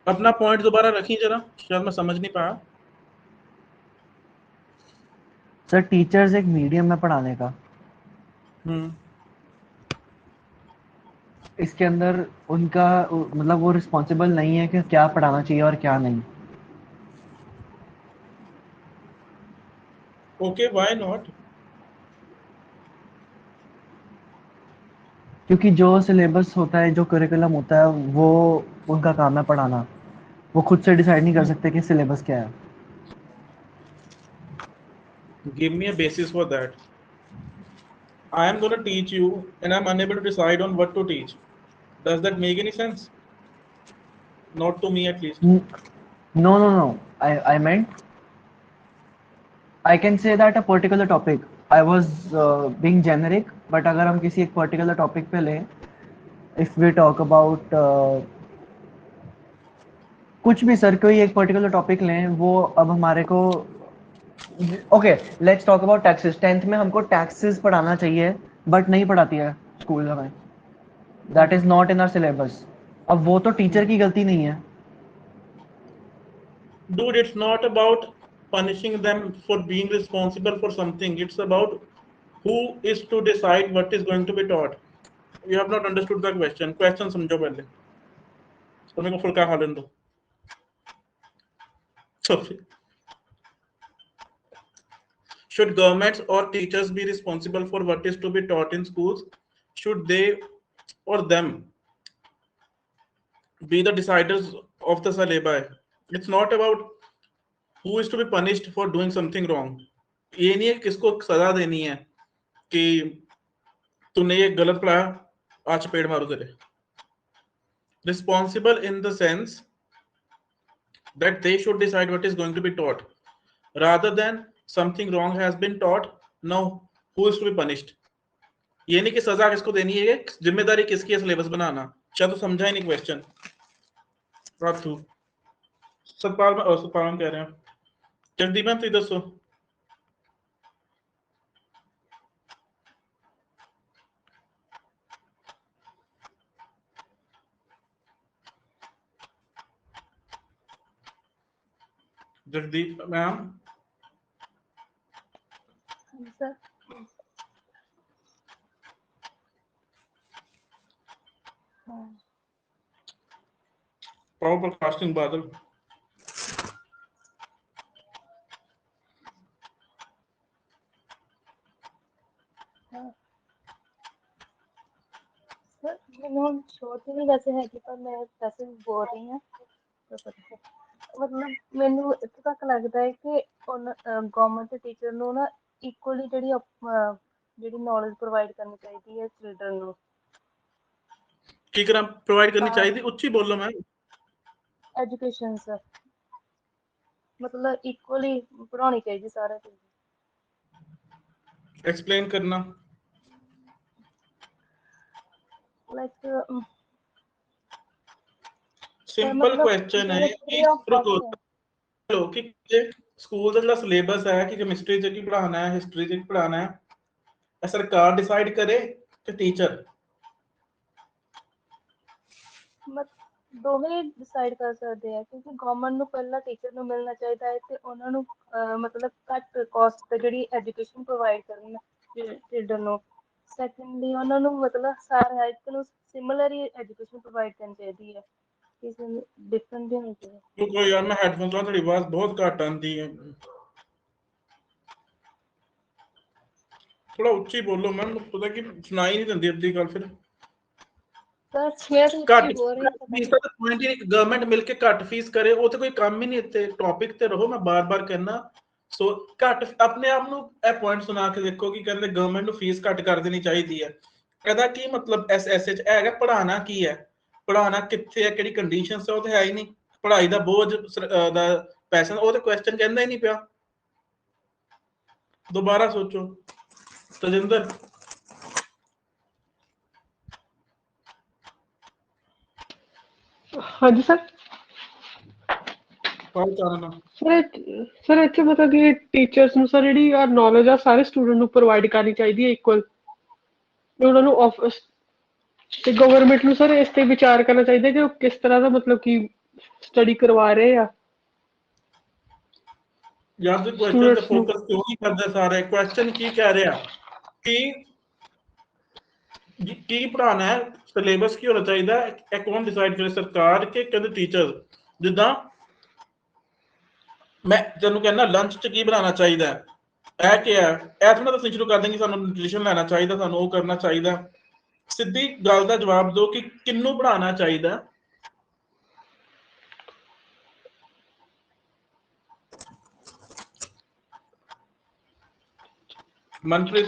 अपना पॉइंट दोबारा रखिए जरा, शायद मैं समझ नहीं पाया। सर टीचर्स एक मीडियम है पढ़ाने का, इसके अंदर उनका मतलब वो रिस्पॉन्सिबल नहीं है कि क्या पढ़ाना चाहिए और क्या नहीं। Okay, why not? क्योंकि जो सिलेबस होता है, जो करिकुलम होता है, वो उनका काम है पढ़ाना। वो खुद से डिसाइड नहीं कर सकते कि सिलेबस क्या है। Give me a basis for that. I am going to teach you and I'm unable to decide on what to teach. Does that make any sense? Not to me, at least. No, no, no. I meant I can say that a particular topic. I was being generic, but अगर हम किसी एक particular topic पे लें, if we talk about कुछ भी sir, कोई एक पर्टिकुलर टॉपिक लें, वो अब हमारे को okay, let's talk about taxes. 10th में हमको टैक्सेस पढ़ाना चाहिए, बट नहीं पढ़ाती है स्कूल हमें। That is not in our syllabus. अब वो तो टीचर की गलती नहीं है। Dude, it's not about punishing them for being responsible for something. It's about who is to decide what is going to be taught. You have not understood the question. Question समझो पहले, तो मेरे को फुल्का खा लेने दो। Sorry. Should governments or teachers be responsible for what is to be taught in schools? Should they or them be the deciders of the syllabi? It's not about who is to be punished for doing something wrong. ये नहीं है किसको सजा देनी है कि तूने ये गलत पढ़ाया, आज पेड़ मारो तेरे। Responsible in the sense that they should decide what is going to be taught rather than something wrong has been taught, now who is to be punished। ये नहीं कि सजा किसको देनी है, जिम्मेदारी किसकी है सिलेबस बनाना। शायद तो समझा ही नहीं क्वेश्चन। सतपाल मैम कह रहे हैं। जगदीप मैम, तुम दसो। Jagdeep ma'am, sir power Prakash Singh Badal. Sir ਮੈਨੂੰ ਛੋਟ ਨਹੀਂ ਵੈਸੇ ਹੈਗੀ, ਪਰ ਮੈਂ ਵੈਸੇ ਬੋਲ ਰਹੀ ਹਾਂ। ਮਤਲਬ ਮੈਨੂੰ ਇੱਥੇ ਤੱਕ ਲੱਗਦਾ ਹੈ ਕਿ ਗਵਰਨਮੈਂਟ ਤੇ ਟੀਚਰ ਨੂੰ ਨਾ ਇਕੁਅਲੀ ਜਿਹੜੀ ਨੌਲੇਜ ਪ੍ਰੋਵਾਈਡ ਕਰਨੀ ਚਾਹੀਦੀ ਹੈ ਚਿਲਡਰਨ ਨੂੰ। ਕੀ ਕਰਾਂ ਪ੍ਰੋਵਾਈਡ ਕਰਨੀ ਚਾਹੀਦੀ? ਉੱਚੀ ਬੋਲੋ ਮੈਮ। ਐਜੂਕੇਸ਼ਨ ਸਰ, ਮਤਲਬ ਇਕੁਅਲੀ ਪੜ੍ਹਾਉਣੀ ਚਾਹੀਦੀ ਸਾਰਿਆਂ ਨੂੰ। एक्सप्लेन करना। ਲਾਈਕ सिंपल क्वेश्चन है कि रुको, चलो कि स्कूल का जो सिलेबस है कि केमिस्ट्री च की पढ़ाना है, हिस्टरी च पढ़ाना है, सरकार डिसाइड करे कि टीचर? ਦੋਵੇਂ ਡਿਸਾਈਡ ਕਰ ਸਕਦੇ ਆ, ਕਿਉਂਕਿ ਗਵਰਨਮੈਂਟ ਨੂੰ ਪਹਿਲਾਂ ਟੀਚਰ ਨੂੰ ਮਿਲਣਾ ਚਾਹੀਦਾ ਹੈ ਤੇ ਉਹਨਾਂ ਨੂੰ ਮਤਲਬ ਘੱਟ ਕਾਸਟ ਤੇ ਜਿਹੜੀ ਐਜੂਕੇਸ਼ਨ ਪ੍ਰੋਵਾਈਡ ਕਰਨ ਚਿਲਡਰਨ ਨੂੰ। ਸੈਕੰਡਲੀ ਉਹਨਾਂ ਨੂੰ ਮਤਲਬ ਹਰ ਇੱਕ ਨੂੰ ਸਿਮਿਲਰ ਹੀ ਐਜੂਕੇਸ਼ਨ ਪ੍ਰੋਵਾਈਡ ਕਰਨੀ ਚਾਹੀਦੀ ਹੈ, ਕਿਸੇ ਨੂੰ ਡਿਫਰੈਂਟ ਵੀ ਹੋਣੀ ਚਾਹੀਦੀ। रुको यार, मैं हेडफोन तो थोड़ी आवाज बहुत घट आती है, थोड़ा उच्ची बोलो मैम, पता कि सुनाई नहीं देती अपनी गल। फिर गवर्नमेंट मिलके घट फीस करे, वो तो कोई काम ही नहीं। इतने टॉपिक ते रहो, मैं बार बार कहना। सो घट अपने आप ਨੂੰ ਇਹ ਪੁਆਇੰਟ ਸੁਣਾ ਕੇ ਦੇਖੋ ਕਿ ਕਹਿੰਦੇ ਗਵਰਨਮੈਂਟ ਨੂੰ ਫੀਸ ਘੱਟ ਕਰ ਦੇਣੀ ਚਾਹੀਦੀ ਹੈ। ਇਹਦਾ ਕੀ ਮਤਲਬ? ਐਸਐਚ ਹੈਗਾ ਪੜਾਣਾ ਕੀ ਹੈ, ਪੜਾਣਾ ਕਿੱਥੇ ਹੈ, ਕਿਹੜੀ ਕੰਡੀਸ਼ਨਸ ਹੈ, ਉਹ ਤੇ ਹੈ ਹੀ ਨਹੀਂ। ਪੜਾਈ ਦਾ ਬੋਝ ਦਾ ਪੈਸਾ, ਉਹ ਤੇ ਕੁਐਸਚਨ ਕਹਿੰਦਾ ਹੀ ਨਹੀਂ ਪਿਆ। ਦੁਬਾਰਾ ਸੋਚੋ ਤਜਿੰਦਰ। ਹਾਂਜੀ ਸਰ। ਸਰ ਇੱਥੇ ਮਤਲਬ ਕਿ ਟੀਚਰਸ ਨੂੰ ਸਰ ਜਿਹੜੀ ਨੌਲੇਜ ਆ ਸਾਰੇ ਸਟੂਡੈਂਟ ਨੂੰ ਪ੍ਰੋਵਾਈਡ ਕਰਨੀ ਚਾਹੀਦੀ ਹੈ ਇਕੁਅਲ। ਉਹਨਾਂ ਨੂੰ ਤੇ ਗਵਰਨਮੈਂਟ ਨੂੰ ਸਰ ਇਸ ਤੇ ਵਿਚਾਰ ਕਰਨਾ ਚਾਹੀਦਾ ਕਿ ਉਹ ਕਿਸ ਤਰ੍ਹਾਂ ਦਾ ਮਤਲਬ ਕਿ ਸਟੱਡੀ ਕਰਵਾ ਰਹੇ ਆ ਜਾਂ ਫਿਰ ਕੁਐਸਚਨ ਤੇ ਸਟੂਡੈਂट्स ਨੂੰ। ਫੋਕਸ ਕਿਉਂ ਨਹੀਂ ਕਰਦੇ ਸਾਰੇ? ਕੁਐਸਚਨ ਕੀ ਕਹਿ ਰਿਹਾ ਕੀ ਪੜਾਉਣਾ ਹੈ, ਸਿਲੇਬਸ ਕੀ ਹੋਣਾ ਚਾਹੀਦਾ ਹੈ, ਇਹ ਕੌਣ ਡਿਸਾਈਡ ਕਰੇ? ਸਰਕਾਰ ਕਿ ਕਹਿੰਦੇ ਟੀਚਰ? ਜਿੱਦਾਂ ਮੈਂ ਤੈਨੂੰ ਕਹਿੰਦਾ ਲੰਚ ਚ ਕੀ ਬਣਾਉਣਾ ਚਾਹੀਦਾ ਹੈ, ਇਹ ਕੀ ਹੈ, ਇਹ ਥੋੜਾ ਦੱਸਣੀ ਸ਼ੁਰੂ ਕਰ ਦੇਂਗੇ ਸਾਨੂੰ ਨਿਊਟ੍ਰੀਸ਼ਨ ਲੈਣਾ ਚਾਹੀਦਾ, ਸਾਨੂੰ ਉਹ ਕਰਨਾ ਚਾਹੀਦਾ। ਸਿੱਧੀ ਗੱਲ ਦਾ ਜਵਾਬ ਦਿਓ ਕਿ ਕਿੰਨੂੰ ਪੜਾਉਣਾ ਚਾਹੀਦਾ। ਮਨਪ੍ਰੀਤ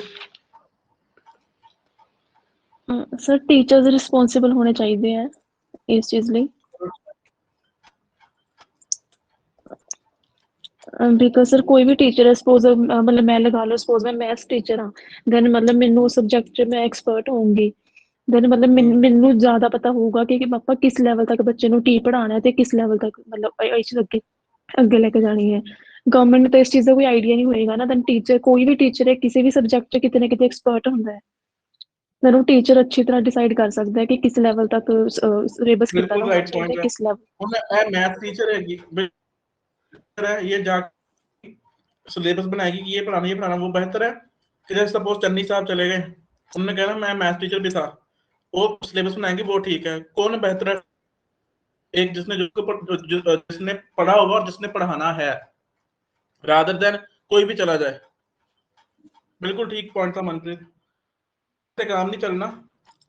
ਸਰ ਟੀਚਰਸ ਰਿਸਪੌਂਸਿਬਲ ਹੋਣੇ ਚਾਹੀਦੇ ਆ ਇਸ ਚੀਜ਼ ਲਈ, ਬਿਕॉज ਸਰ ਕੋਈ ਵੀ ਟੀਚਰ ਹੈ, ਸਪੋਜ਼ ਮਤਲਬ ਮੈਂ ਲਗਾ ਲਓ, ਸਪੋਜ਼ ਮੈਂ ਮੈਥਸ ਟੀਚਰ ਹਾਂ, ਦੈਨ ਮਤਲਬ ਮੈਨੂੰ ਸਬਜੈਕਟ 'ਚ ਮੈਂ ਐਕਸਪਰਟ ਹੋਊਂਗੀ, ਦੈਨ ਮਤਲਬ ਮੈਨੂੰ ਜ਼ਿਆਦਾ ਪਤਾ ਹੋਊਗਾ ਕਿ ਆਪਾਂ ਕਿਸ ਲੈਵਲ ਤੱਕ ਬੱਚੇ ਨੂੰ ਕੀ ਪੜ੍ਹਾਉਣਾ ਹੈ ਤੇ ਕਿਸ ਲੈਵਲ ਤੱਕ ਮਤਲਬ ਇਸ ਚੀਜ਼ ਅੱਗੇ ਲੈ ਕੇ ਜਾਣੀ ਹੈ। ਗਵਰਨਮੈਂਟ ਨੂੰ ਤਾਂ ਇਸ ਚੀਜ਼ ਦਾ ਕੋਈ ਆਈਡੀਆ ਨਹੀਂ ਹੋਏਗਾ ਨਾ, ਦੈਨ ਟੀਚਰ ਕੋਈ ਵੀ ਟੀਚਰ ਹੈ ਕਿਸੇ ਵੀ ਸਬਜੈਕਟ 'ਚ ਕਿਤੇ ਨਾ ਕਿਤੇ ਐਕਸਪਰਟ ਹੁੰਦਾ ਹੈ, ਦੈਨ ਉਹ ਟੀਚਰ ਅੱਛੀ ਤਰ੍ਹਾਂ ਡਿਸਾਈਡ ਕਰ ਸਕਦਾ ਹੈ ਕਿ ਕਿਸ ਲੈਵਲ ਤੱਕ ਸਿਲੇਬਸ ਕਿੱਦਾਂ ਦਾ ਬਿਲਕੁਲ ਹੋਣਾ ਰਾइट ਚਾਹੀਦਾ पॉइंट ਹੈ, है। ਕਿਸ ਲੈਵਲ। ਹੁਣ ਇਹ मैथ टीचर हैगी है, ये जा सिलेबस बनाएगी कि ये पढ़ाना वो बेहतर है कि जैसे सपोज चन्नी साहब चले गए, उन्होंने कहना मैं मैथ टीचर भी था, वो सिलेबस बनाएंगे वो ठीक है। कौन बेहतर है? एक जिसने पढ़ा होगा और जिसने पढ़ाना है, रादर देन कोई भी चला जाए। बिल्कुल ठीक पॉइंट था मनप्रीत, से काम नहीं चलना,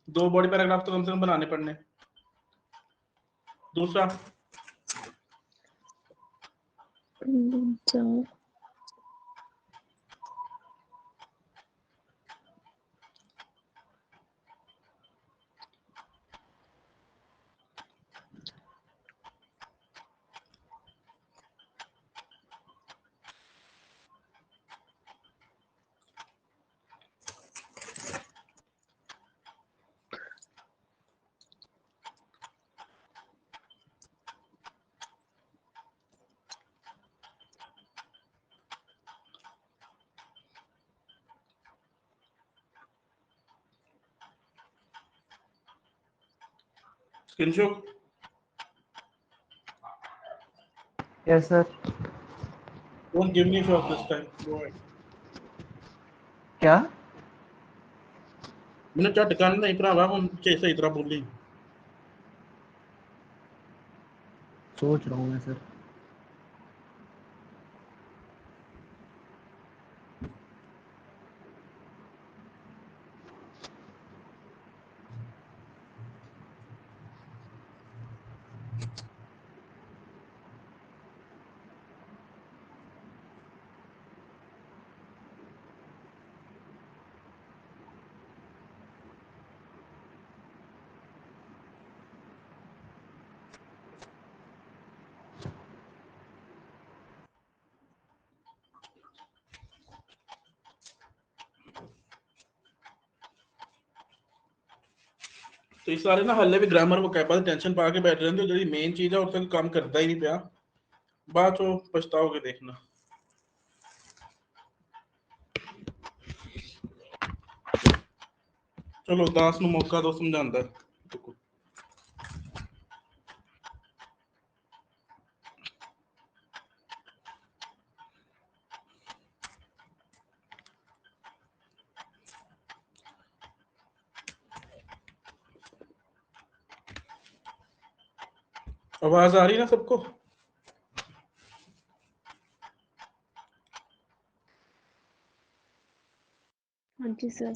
2 बॉडी पैराग्राफ तो कम से कम बनाने पड़ने। दूसरा screenshot. Yes sir. Don't give me a shot this time. Go ahead. क्या? मैंने झटका नहीं भरावा, हम सही तरह बोली। सोच रहा हूँ मैं सर। तो इस सारे ना हल्ले भी ग्रामर वो कैपा टेंशन पा के बैठ रहे जो मेन चीज है उससे काम करता ही नहीं पिया, बाद चो पछताओगे देखना। चलो दास नु मौका दो समझांदा। आवाज आ रही ना सबको? हाँ जी सर।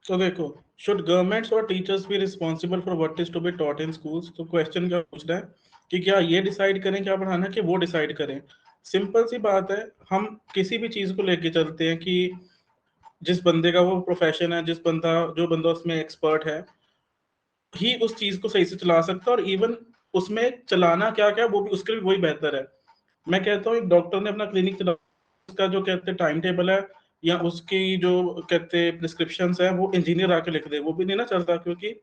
तो देखो, शुड गवर्नमेंट्स और teachers be responsible for what is to be taught in schools? तो क्वेश्चन क्या पूछ रहा है कि क्या ये डिसाइड करें क्या पढ़ाना है कि वो डिसाइड करें? सिंपल सी बात है, हम किसी भी चीज को लेके चलते हैं कि जिस बंदे का वो प्रोफेशन है, जो बंदा उसमें एक्सपर्ट है ही उस चीज को सही से चला सकता है, और इवन उसमें चलाना क्या क्या वो भी उसके लिए वही बेहतर है। मैं कहता हूँ एक डॉक्टर ने अपना क्लिनिक चला, उसका जो कहते टाइम टेबल है या उसकी जो कहते प्रिस्क्रिप्शन है वो इंजीनियर आके लिख दे, वो भी नहीं ना चलता, क्योंकि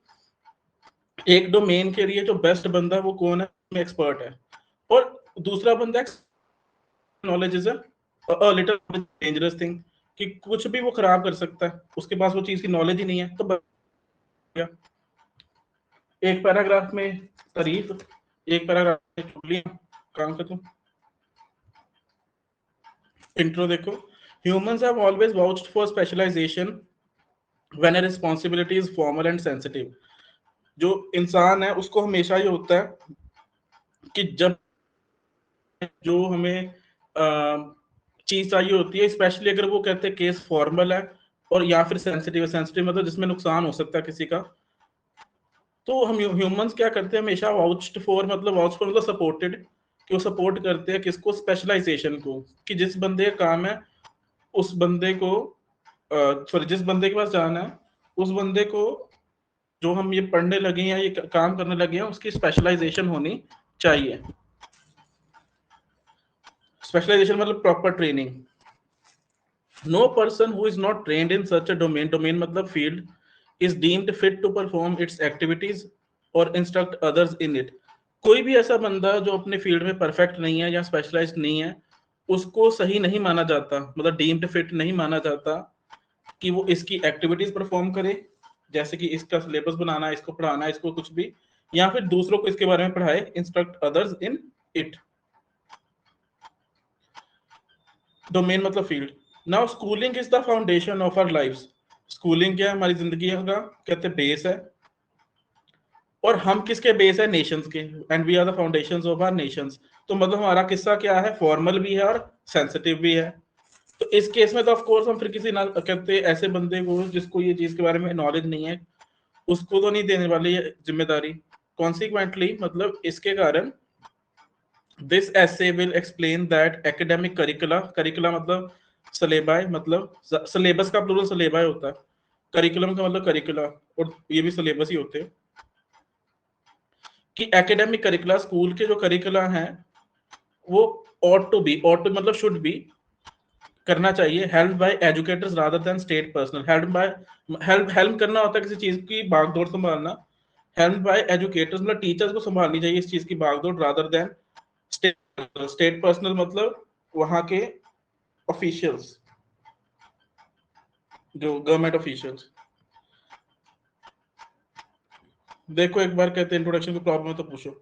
एक डोमेन के लिए जो बेस्ट बंदा वो कौन है, एक्सपर्ट है। और दूसरा बंदा knowledge is a little dangerous thing, कि कुछ भी वो खराब कर सकता है, उसके पास वो चीज की नॉलेज ही नहीं है तो एक पैराग्राफ में तारीफ, एक पैराग्राफ में चुगलियां, काम खत्म। इंट्रो देखो, humans have always vouched for specialization when a responsibility is formal and sensitive. जो इंसान है उसको हमेशा ये होता है कि जब जो हमें चीज चाहिए होती है, स्पेशली अगर वो कहते हैं केस फॉर्मल है और या फिर सेंसिटिव है। सेंसिटिव मतलब जिसमें नुकसान हो सकता है किसी का, तो हम ह्यूमंस क्या करते हैं हमेशा वाउच्ड फॉर मतलब सपोर्टेड, कि वो सपोर्ट करते हैं किसको, स्पेशलाइजेशन को, कि जिस बंदे का काम है उस बंदे को सॉरी जिस बंदे के पास जाना है उस बंदे को, जो हम ये पढ़ने लगे हैं या ये काम करने लगे हैं, उसकी स्पेशलाइजेशन होनी चाहिए। स्पेशलाइजेशन मतलब proper training. No person who is not trained in such a domain, domain मतलब field, is deemed fit to perform its activities or instruct others in it। कोई भी ऐसा बंदा जो अपने फील्ड में परफेक्ट नहीं है या स्पेशलाइज्ड नहीं है, उसको सही नहीं माना जाता, मतलब डीम्ड फिट नहीं माना जाता कि वो इसकी एक्टिविटीज परफॉर्म करे, जैसे कि इसका सिलेबस बनाना, इसको पढ़ाना, इसको कुछ भी, या फिर दूसरों को इसके बारे में पढ़ाए, instruct others in it. Domain मतलब फील्ड। Now schooling is the foundation of our lives. Schooling क्या है, हमारी जिंदगी का कहते बेस है, और हम किसके बेस है, नेशंस के, and we are the foundations of our nations. तो मतलब हमारा किस्सा क्या है, फॉर्मल भी है और सेंसिटिव भी है। तो इस केस में तो ऑफ कोर्स हम फिर किसी ना कहते ऐसे बंदे को जिसको ये चीज के बारे में नॉलेज नहीं है, उसको तो नहीं देने वाली जिम्मेदारी। कॉन्सिक्वेंटली मतलब इसके कारण this essay will explain that academic curricula, curricula मतलब सिलेबाई, मतलब सिलेबस का प्लूरल सिलेबाई होता है, करिकुलम का मतलब करिकुला, और ये भी सिलेबस ही होते हैं, कि एकेडमिक करिकुला, स्कूल के जो करिकुला हैं वो ought to मतलब शुड बी, करना चाहिए, help by educators rather than state personal. Help करना होता है किसी चीज की भागदौड़ संभालना, हेल्प बाय एजुकेटर्स मतलब टीचर्स को संभालनी चाहिए इस चीज की भागदौड़, रादर देन स्टेट पर्सनल मतलब वहां के ऑफिशियल्स, जो गवर्नमेंट ऑफिशियल्स। देखो एक बार कहते हैं इंट्रोडक्शन की प्रॉब्लम है तो पूछो।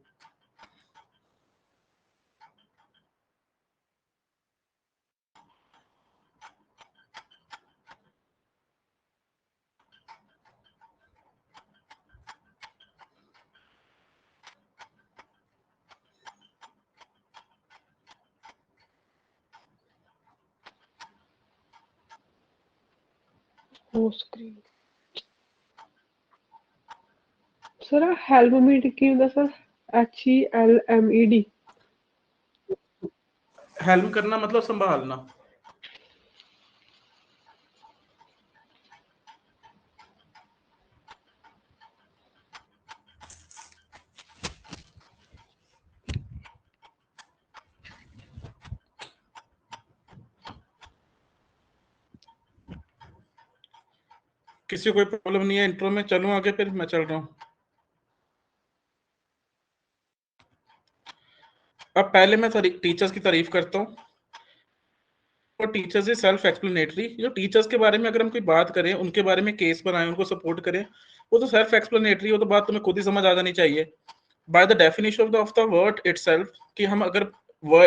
वो स्क्रीन सर हेल्मेट की ਹੁੰਦਾ सर, HELMED। हेल्प करना मतलब संभालना। किसी को कोई प्रॉब्लम नहीं है इंट्रो में, चलूं आगे, फिर मैं चल रहा हूँ। अब पहले मैं टीचर्स की तारीफ करता हूँ, और टीचर्स इज सेल्फ एक्सप्लेनेटरी। जो टीचर्स के बारे में अगर हम कोई बात करें, उनके बारे में केस बनाएं, उनको सपोर्ट करें, वो तो सेल्फ एक्सप्लेनेटरी हो, तो बात तुम्हें खुद ही समझ आ जानी चाहिए। By the definition of the word itself, कि हम अगर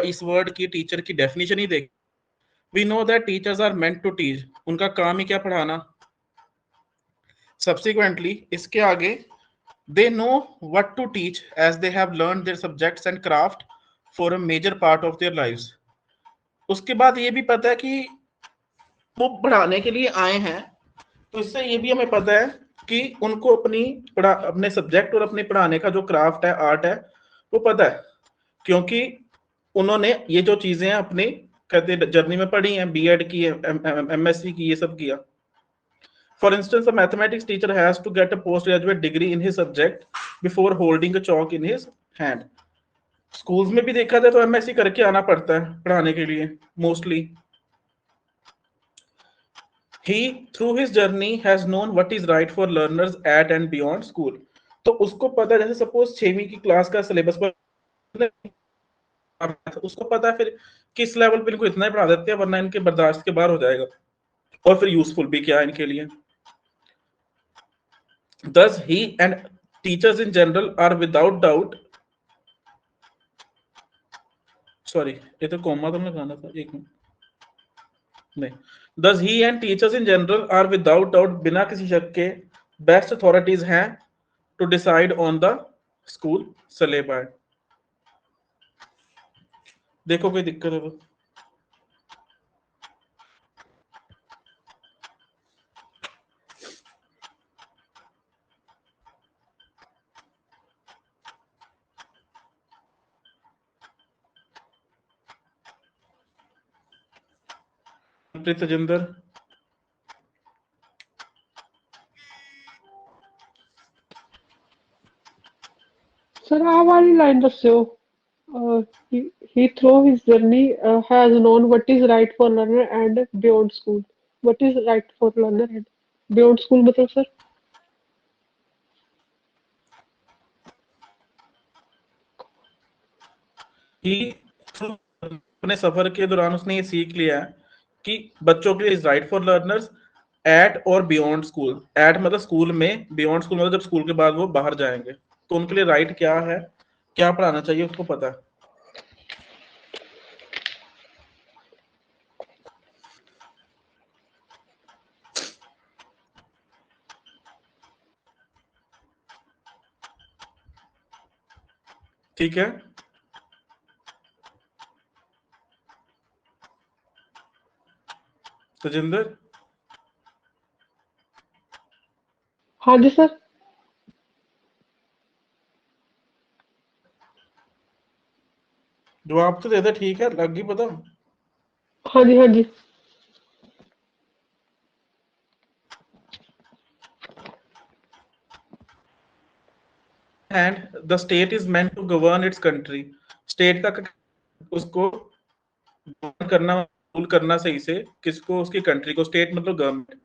इस वर्ड की, टीचर की डेफिनेशन ही देखें, we know that teachers are meant to teach, उनका काम ही क्या, पढ़ाना। सब्सिक्वेंटली इसके आगे, they know what to teach as they have learned their subjects and craft for a major part of their lives। उसके बाद ये भी पता है कि वो पढ़ाने के लिए आए हैं, तो इससे ये भी हमें पता है कि उनको अपने सब्जेक्ट और अपने पढ़ाने का जो क्राफ्ट है, आर्ट है, वो पता है, क्योंकि उन्होंने ये जो चीजें अपने कहते जर्नी में पढ़ी हैं, बीएड की, एमएससी की, ये सब किया। For instance, a mathematics teacher has to get a postgraduate degree in his subject before holding a chalk in his hand। Schools में भी देखा जाए तो एमएससी करके आना पड़ता है पढ़ाने के लिए mostly. He through his journey has known what is right for learners at and beyond school। तो उसको पता है, जैसे सपोज 6वीं की क्लास का सिलेबस पर उसको पता है फिर किस लेवल पे इनको इतना ही पढ़ा देते हैं, वरना इनके बर्दाश्त के बाहर हो जाएगा, और फिर यूजफुल भी क्या है इनके लिए। Thus he and teachers in general are without doubt, sorry ये तो कॉमा तो लगाना था, एक मिनट नहीं, thus he and teachers in general are without doubt, बिना किसी शक के बेस्ट अथॉरिटीज हैं to decide on the school syllabus. देखो कोई दिक्कत है तो तजिंदर। सर आ वाली लाइन दस्यो। He through his journey has known what is right for learner and beyond school. What is right for learner and beyond school मतलब सर? कि अपने सफर के दौरान उसने ये सीख लिया है कि बच्चों के लिए is right for learners at और बियॉन्ड स्कूल। एट मतलब स्कूल में, बियॉन्ड स्कूल मतलब जब स्कूल के बाद वो बाहर जाएंगे तो उनके लिए राइट क्या है, क्या पढ़ाना चाहिए उसको पता है। ठीक है तजिंदर? हाँ जी सर। जवाब तो देता, ठीक है, लग गई पता। हाँ जी हाँ जी। And the state is meant to govern its country. State का उसको govern करना, रूल करना सही से किसको, उसकी कंट्री को। स्टेट मतलब government.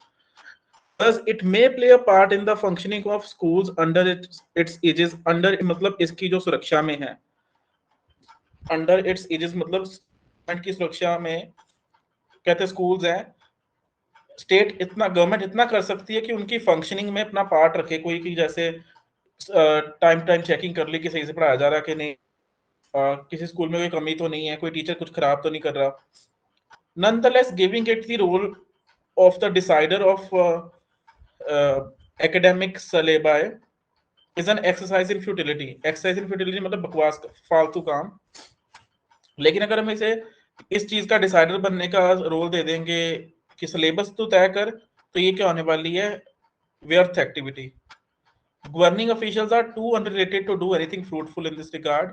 Thus, it may play a part in the functioning of schools under its aegis, under मतलब इसकी जो सुरक्षा में है, under its aegis मतलब गवर्नमेंट की सुरक्षा में कहते स्कूल्स हैं। स्टेट इतना, गवर्नमेंट इतना कर सकती है कि उनकी फंक्शनिंग में अपना पार्ट रखे कोई, कि जैसे टाइम टाइम चेकिंग कर ली कि सही से पढ़ाया जा रहा है कि नहीं, किसी स्कूल में कोई कमी तो नहीं है, कोई टीचर कुछ खराब तो नहीं कर रहा। Nonetheless, giving it the role of the decider of academic syllabi is an exercise in futility। exercise in futility मतलब बकवास, फालतू काम। लेकिन अगर हम इसे इस चीज का डिसाइडर बनने का रोल दे देंगे कि सिलेबस तो तय कर, तो ये क्या होने वाली है, व्यर्थ activity. Governing officials are to unrelated to do anything fruitful in this regard,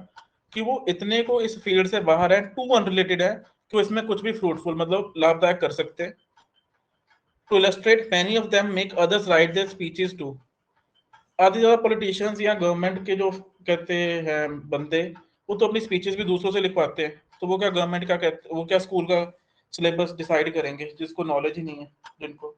कि वो इतने को इस फील्ड से बाहर है, टू अनरिलेटेड है कि वो इसमें कुछ भी फ्रूटफुल मतलब लाभदायक कर सकते हैं। To illustrate many of them make others write their speeches too। आधी ज्यादा पॉलिटिशियंस या गवर्नमेंट के जो कहते हैं बंदे, वो तो अपनी स्पीचेस भी दूसरों से लिखवाते हैं, तो वो क्या गवर्नमेंट का कहते, वो क्या स्कूल का सिलेबस डिसाइड करेंगे जिसको नॉलेज ही नहीं है जिनको।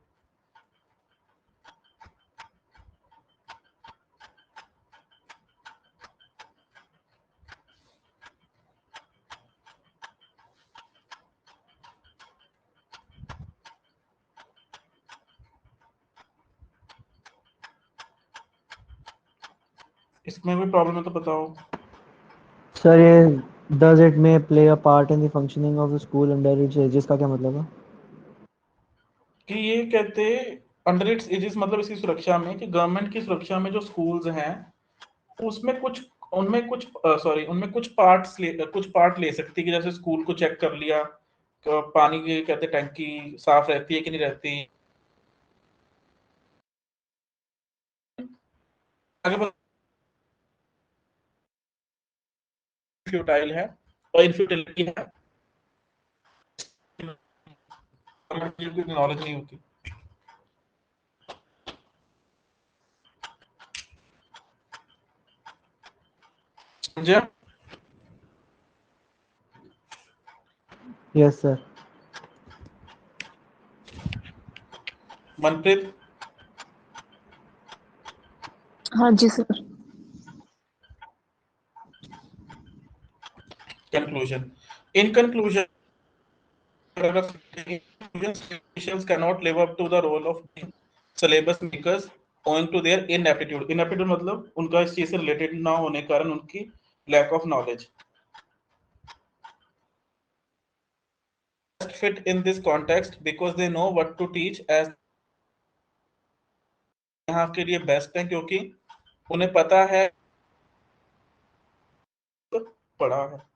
इसमें भी प्रॉब्लम है तो बताओ। सर ये does it may play a part in the functioning of the school under its aegis का क्या मतलब है? कि ये कहते अंडर इट्स एजिस मतलब इसकी सुरक्षा में, कि गवर्नमेंट की सुरक्षा में जो स्कूल्स हैं उसमें कुछ, उनमें कुछ सॉरी उनमें कुछ पार्ट ले सकती है, कि जैसे स्कूल को चेक कर लिया, पानी की कहते टंकी साफ रहती है कि नहीं रहती, आगे फ्यूटाइल है और इनफ्यूटिलिटी है, नॉलेज नहीं होती। समझे? Yes sir. मनप्रीत? हाँ जी sir. Conclusion. In conclusion, officials cannot live up to the role of being syllabus makers owing to their inaptitude मतलब उनका इस चीज से रिलेटेड ना होने के कारण उनकी lack of knowledge fit in this context because they know what to teach as यहाँ के लिए बेस्ट है क्योंकि उन्हें पता है पढ़ा है